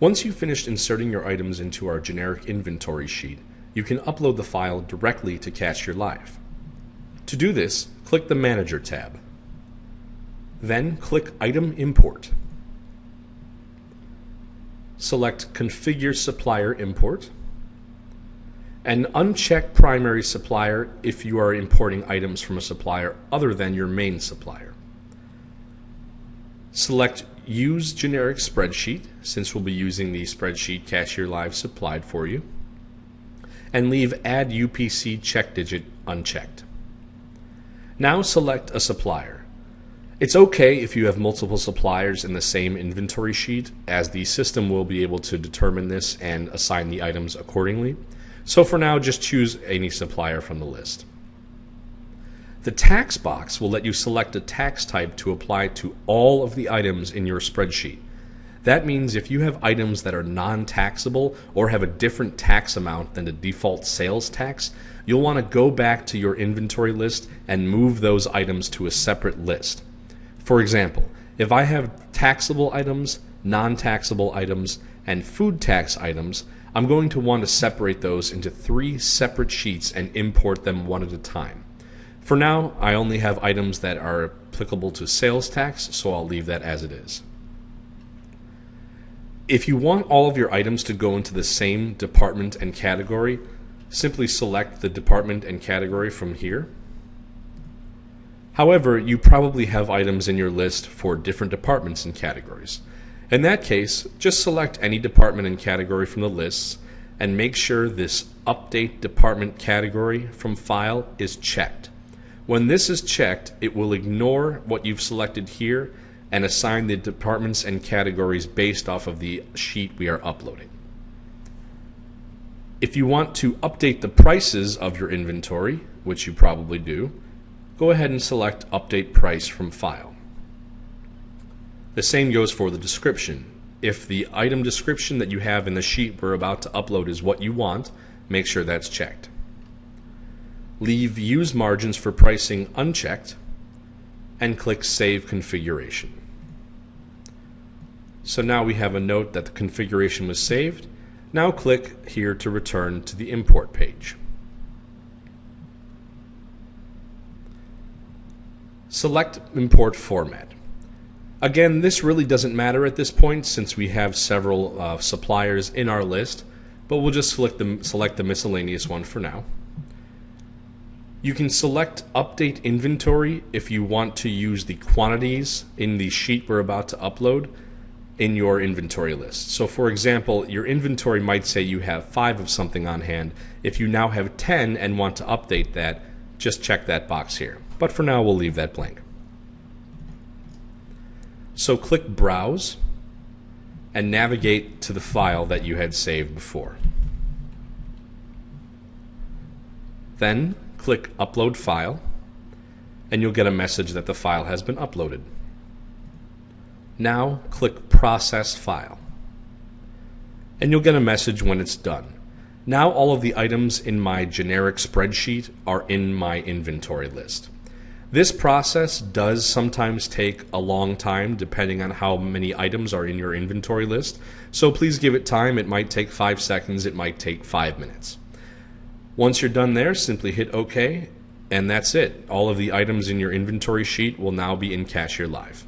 Once you've finished inserting your items into our generic inventory sheet, you can upload the file directly to Cashier Live. To do this, click the Manager tab. Then click Item Import. Select Configure Supplier Import and uncheck Primary Supplier if you are importing items from a supplier other than your main supplier. Select Use Generic Spreadsheet, since we'll be using the spreadsheet Cashier Live supplied for you, and leave Add UPC check digit unchecked. Now select a supplier. It's okay if you have multiple suppliers in the same inventory sheet, as the system will be able to determine this and assign the items accordingly. So for now, just choose any supplier from the list. The tax box will let you select a tax type to apply to all of the items in your spreadsheet. That means if you have items that are non-taxable or have a different tax amount than the default sales tax, you'll want to go back to your inventory list and move those items to a separate list. For example, if I have taxable items, non-taxable items, and food tax items, I'm going to want to separate those into 3 separate sheets and import them one at a time. For now, I only have items that are applicable to sales tax, so I'll leave that as it is. If you want all of your items to go into the same department and category, simply select the department and category from here. However, you probably have items in your list for different departments and categories. In that case, just select any department and category from the lists and make sure this Update Department Category from File is checked. When this is checked, it will ignore what you've selected here and assign the departments and categories based off of the sheet we are uploading. If you want to update the prices of your inventory, which you probably do, go ahead and select Update Price from File. The same goes for the description. If the item description that you have in the sheet we're about to upload is what you want, make sure that's checked. Leave Use Margins for Pricing unchecked and click Save Configuration. So now we have a note that the configuration was saved. Now click here to return to the import page. Select Import Format. Again, this really doesn't matter at this point since we have several suppliers in our list, but we'll just select the miscellaneous one for now. You can select Update Inventory if you want to use the quantities in the sheet we're about to upload in your inventory list. So for example, your inventory might say you have 5 of something on hand. If you now have 10 and want to update that, just check that box here. But for now, we'll leave that blank. So click Browse and navigate to the file that you had saved before. Then click Upload File, and you'll get a message that the file has been uploaded. Now click Process File, and you'll get a message when it's done. Now all of the items in my generic spreadsheet are in my inventory list. This process does sometimes take a long time depending on how many items are in your inventory list, so please give it time. It might take 5 seconds, it might take 5 minutes. Once you're done there, simply hit OK, and that's it. All of the items in your inventory sheet will now be in Cashier Live.